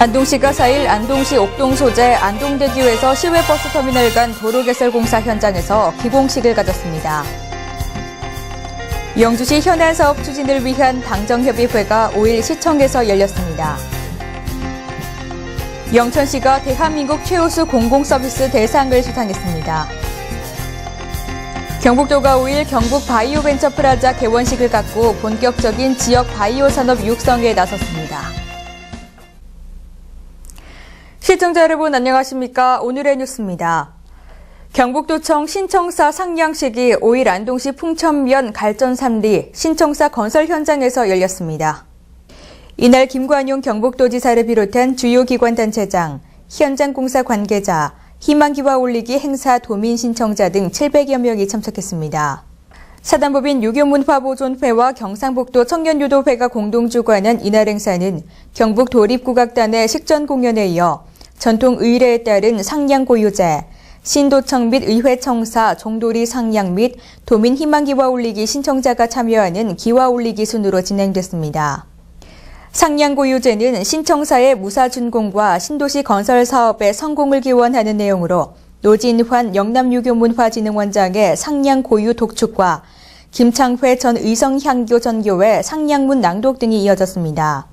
안동시가 4일 안동시 옥동 소재 안동대교에서 시외버스터미널 간 도로 개설 공사 현장에서 기공식을 가졌습니다. 영주시 현안 사업 추진을 위한 당정협의회가 5일 시청에서 열렸습니다. 영천시가 대한민국 최우수 공공서비스 대상을 수상했습니다. 경북도가 5일 경북 바이오벤처 프라자 개원식을 갖고 본격적인 지역 바이오 산업 육성에 나섰습니다. 시청자 여러분 안녕하십니까? 오늘의 뉴스입니다. 경북도청 신청사 상냥식이 5일 안동시 풍천면 갈전 3리 신청사 건설 현장에서 열렸습니다. 이날 김관용 경북도지사를 비롯한 주요 기관단체장, 현장 공사 관계자, 희망기와 올리기 행사 도민 신청자 등 700여 명이 참석했습니다. 사단법인 유교문화보존회와 경상북도 청년유도회가 공동 주관한 이날 행사는 경북 도립국악단의 식전 공연에 이어 전통 의례에 따른 상냥 고유제, 신도청 및 의회 청사 종돌이 상냥 및 도민 희망기와 올리기 신청자가 참여하는 기와 올리기 순으로 진행됐습니다. 상냥 고유제는 신청사의 무사준공과 신도시 건설 사업의 성공을 기원하는 내용으로 노진환 영남유교문화진흥원장의 상냥 고유 독축과 김창회 전 의성향교 전교회 상냥문 낭독 등이 이어졌습니다.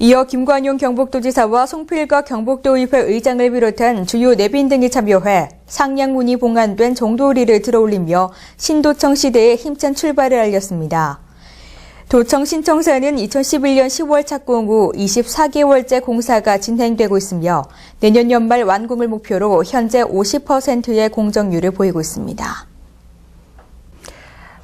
이어 김관용 경북도지사와 송필각 경북도의회 의장을 비롯한 주요 내빈 등이 참여해 상냥문이 봉안된 종도리를 들어올리며 신도청 시대의 힘찬 출발을 알렸습니다. 도청 신청사는 2011년 10월 착공 후 24개월째 공사가 진행되고 있으며 내년 연말 완공을 목표로 현재 50%의 공정률을 보이고 있습니다.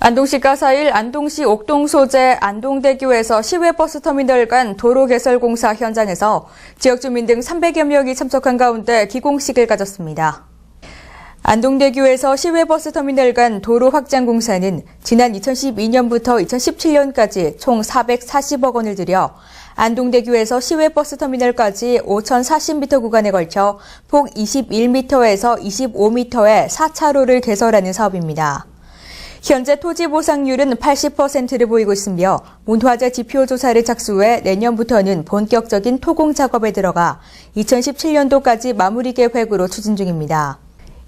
안동시가 4일 안동시 옥동 소재 안동대교에서 시외버스터미널 간 도로 개설 공사 현장에서 지역 주민 등 300여 명이 참석한 가운데 기공식을 가졌습니다. 안동대교에서 시외버스터미널 간 도로 확장 공사는 지난 2012년부터 2017년까지 총 440억 원을 들여 안동대교에서 시외버스터미널까지 5,040m 구간에 걸쳐 폭 21m에서 25m의 4차로를 개설하는 사업입니다. 현재 토지 보상률은 80%를 보이고 있으며 문화재 지표 조사를 착수해 내년부터는 본격적인 토공 작업에 들어가 2017년도까지 마무리 계획으로 추진 중입니다.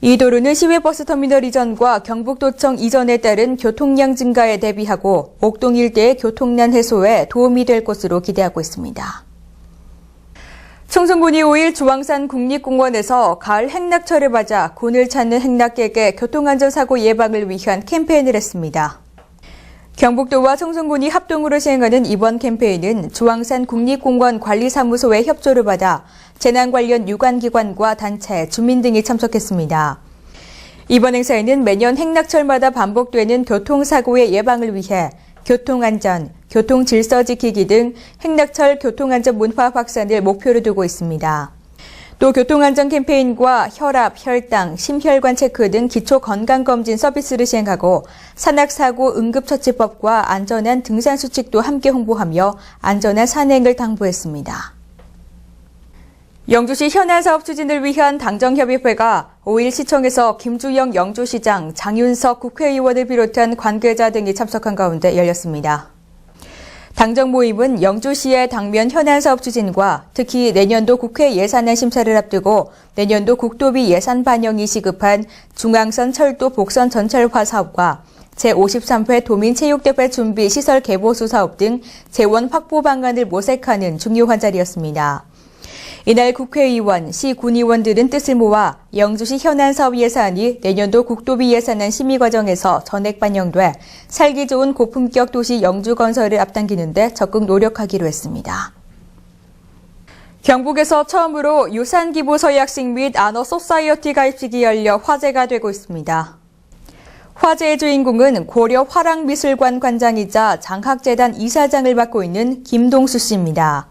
이 도로는 시외버스터미널 이전과 경북도청 이전에 따른 교통량 증가에 대비하고 옥동 일대의 교통난 해소에 도움이 될 것으로 기대하고 있습니다. 청송군이 5일 주황산 국립공원에서 가을 행락철을 맞아 곤을 찾는 행락객의 교통안전사고 예방을 위한 캠페인을 했습니다. 경북도와 청송군이 합동으로 시행하는 이번 캠페인은 주황산 국립공원 관리사무소의 협조를 받아 재난 관련 유관기관과 단체, 주민 등이 참석했습니다. 이번 행사에는 매년 행락철마다 반복되는 교통사고의 예방을 위해 교통안전, 교통질서 지키기 등 행락철 교통안전 문화 확산을 목표로 두고 있습니다. 또 교통안전 캠페인과 혈압, 혈당, 심혈관 체크 등 기초 건강검진 서비스를 시행하고 산악사고 응급처치법과 안전한 등산 수칙도 함께 홍보하며 안전한 산행을 당부했습니다. 영주시 현안 사업 추진을 위한 당정협의회가 5일 시청에서 김주영 영주시장, 장윤석 국회의원을 비롯한 관계자 등이 참석한 가운데 열렸습니다. 당정 모임은 영주시의 당면 현안 사업 추진과 특히 내년도 국회 예산안 심사를 앞두고 내년도 국도비 예산 반영이 시급한 중앙선 철도 복선 전철화 사업과 제53회 도민체육대회 준비 시설 개보수 사업 등 재원 확보 방안을 모색하는 중요한 자리였습니다. 이날 국회의원, 시군의원들은 뜻을 모아 영주시 현안 사업 예산이 내년도 국도비 예산안 심의 과정에서 전액 반영돼 살기 좋은 고품격 도시 영주 건설을 앞당기는 데 적극 노력하기로 했습니다. 경북에서 처음으로 유산기부 서약식 및 아너 소사이어티 가입식이 열려 화제가 되고 있습니다. 화제의 주인공은 고려 화랑미술관 관장이자 장학재단 이사장을 맡고 있는 김동수 씨입니다.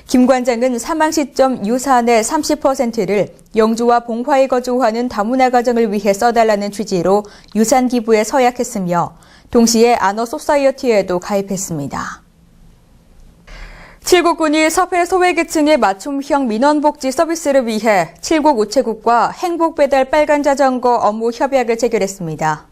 김 관장은 사망 시점 유산의 30%를 영주와 봉화에 거주하는 다문화 가정을 위해 써달라는 취지로 유산 기부에 서약했으며 동시에 아너 소사이어티에도 가입했습니다. 칠곡군이 사회 소외계층의 맞춤형 민원복지 서비스를 위해 칠곡 우체국과 행복배달 빨간자전거 업무 협약을 체결했습니다.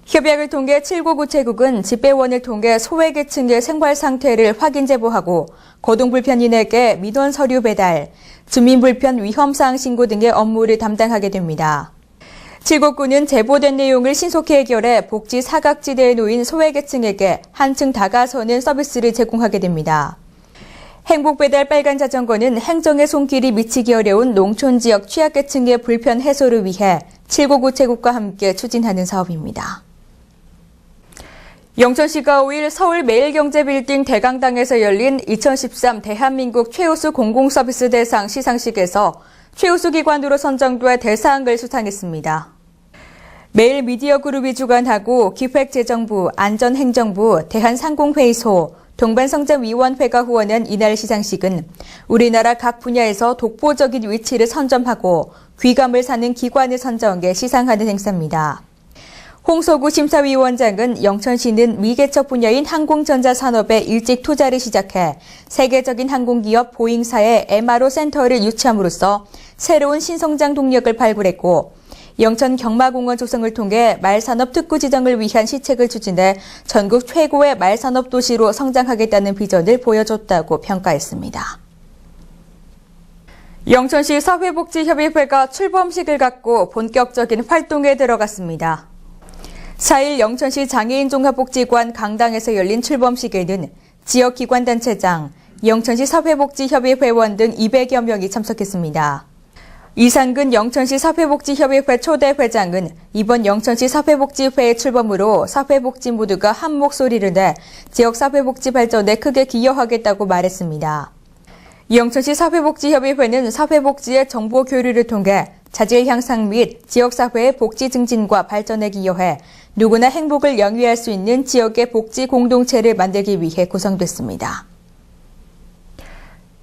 협약을 통해 7구 구체국은 집배원을 통해 소외계층의 생활 상태를 확인 제보하고 거동불편인에게 민원 서류 배달, 주민불편 위험사항 신고 등의 업무를 담당하게 됩니다. 7국군은 제보된 내용을 신속히 해결해 복지 사각지대에 놓인 소외계층에게 한층 다가서는 서비스를 제공하게 됩니다. 행복배달 빨간 자전거는 행정의 손길이 미치기 어려운 농촌지역 취약계층의 불편 해소를 위해 7구 구체국과 함께 추진하는 사업입니다. 영천시가 5일 서울 매일경제빌딩 대강당에서 열린 2013 대한민국 최우수 공공서비스 대상 시상식에서 최우수 기관으로 선정돼 대상을 수상했습니다. 매일미디어그룹이 주관하고 기획재정부, 안전행정부, 대한상공회의소, 동반성장위원회가 후원한 이날 시상식은 우리나라 각 분야에서 독보적인 위치를 선점하고 귀감을 사는 기관을 선정해 시상하는 행사입니다. 홍서구 심사위원장은 영천시는 미개척 분야인 항공전자 산업에 일찍 투자를 시작해 세계적인 항공기업 보잉사의 MRO 센터를 유치함으로써 새로운 신성장 동력을 발굴했고 영천 경마공원 조성을 통해 말산업 특구 지정을 위한 시책을 추진해 전국 최고의 말산업 도시로 성장하겠다는 비전을 보여줬다고 평가했습니다. 영천시 사회복지협의회가 출범식을 갖고 본격적인 활동에 들어갔습니다. 4일 영천시 장애인 종합복지관 강당에서 열린 출범식에는 지역기관단체장, 영천시 사회복지협의 회원 등 200여 명이 참석했습니다. 이상근 영천시 사회복지협의회 초대 회장은 이번 영천시 사회복지회의 출범으로 사회복지 모두가 한 목소리를 내 지역 사회복지 발전에 크게 기여하겠다고 말했습니다. 영천시 사회복지협의회는 사회복지의 정보 교류를 통해 자질 향상 및 지역사회의 복지 증진과 발전에 기여해 누구나 행복을 영위할 수 있는 지역의 복지 공동체를 만들기 위해 구성됐습니다.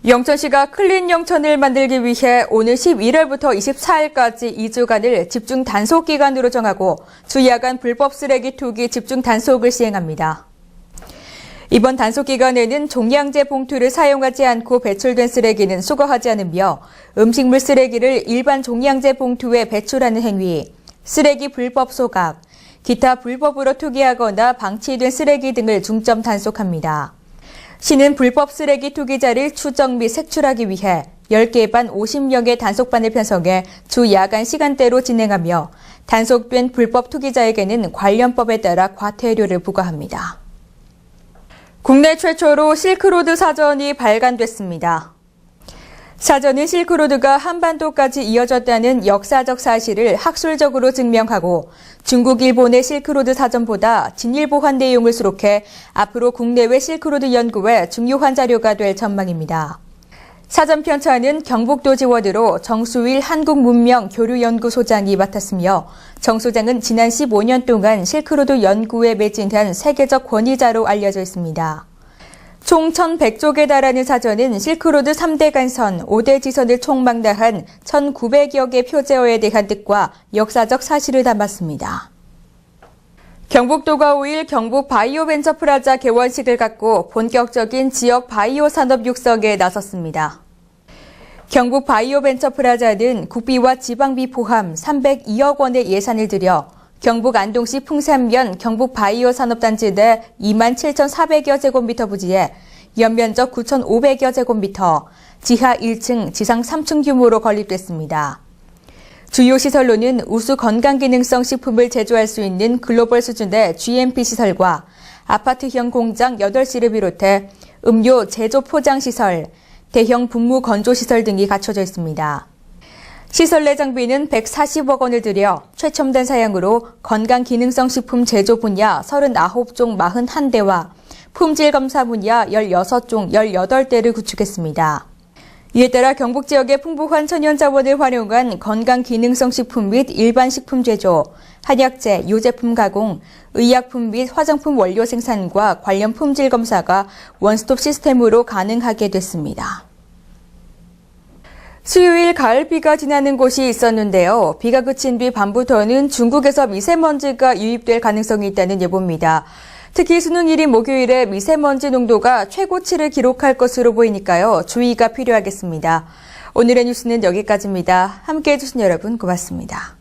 영천시가 클린 영천을 만들기 위해 오늘 11월부터 24일까지 2주간을 집중 단속 기간으로 정하고 주야간 불법 쓰레기 투기 집중 단속을 시행합니다. 이번 단속 기간에는 종량제 봉투를 사용하지 않고 배출된 쓰레기는 수거하지 않으며 음식물 쓰레기를 일반 종량제 봉투에 배출하는 행위, 쓰레기 불법 소각, 기타 불법으로 투기하거나 방치된 쓰레기 등을 중점 단속합니다. 시는 불법 쓰레기 투기자를 추적 및 색출하기 위해 10개 반 50명의 단속반을 편성해 주 야간 시간대로 진행하며 단속된 불법 투기자에게는 관련법에 따라 과태료를 부과합니다. 국내 최초로 실크로드 사전이 발간됐습니다. 사전은 실크로드가 한반도까지 이어졌다는 역사적 사실을 학술적으로 증명하고 중국, 일본의 실크로드 사전보다 진일보한 내용을 수록해 앞으로 국내외 실크로드 연구에 중요한 자료가 될 전망입니다. 사전 편찬은 경북도 지원으로 정수일 한국문명교류연구소장이 맡았으며 정 소장은 지난 15년 동안 실크로드 연구에 매진한 세계적 권위자로 알려져 있습니다. 총 1,100쪽에 달하는 사전은 실크로드 3대 간선, 5대 지선을 총망라한 1,900여 개 표제어에 대한 뜻과 역사적 사실을 담았습니다. 경북도가 5일 경북 바이오벤처프라자 개원식을 갖고 본격적인 지역 바이오 산업 육성에 나섰습니다. 경북 바이오벤처프라자는 국비와 지방비 포함 302억 원의 예산을 들여 경북 안동시 풍산면 경북 바이오 산업단지 내 27,400여 제곱미터 부지에 연면적 9,500여 제곱미터, 지하 1층, 지상 3층 규모로 건립됐습니다. 주요 시설로는 우수 건강기능성 식품을 제조할 수 있는 글로벌 수준의 GMP 시설과 아파트형 공장 8시를 비롯해 음료 제조 포장 시설, 대형 분무 건조 시설 등이 갖춰져 있습니다. 시설 내 장비는 140억 원을 들여 최첨단 사양으로 건강기능성 식품 제조 분야 39종 41대와 품질 검사 분야 16종 18대를 구축했습니다. 이에 따라 경북 지역의 풍부한 천연 자원을 활용한 건강기능성 식품 및 일반 식품 제조, 한약재, 유제품 가공, 의약품 및 화장품 원료 생산과 관련 품질 검사가 원스톱 시스템으로 가능하게 됐습니다. 수요일 가을비가 지나는 곳이 있었는데요. 비가 그친 뒤 밤부터는 중국에서 미세먼지가 유입될 가능성이 있다는 예보입니다. 특히 수능일인 목요일에 미세먼지 농도가 최고치를 기록할 것으로 보이니까요. 주의가 필요하겠습니다. 오늘의 뉴스는 여기까지입니다. 함께해 주신 여러분 고맙습니다.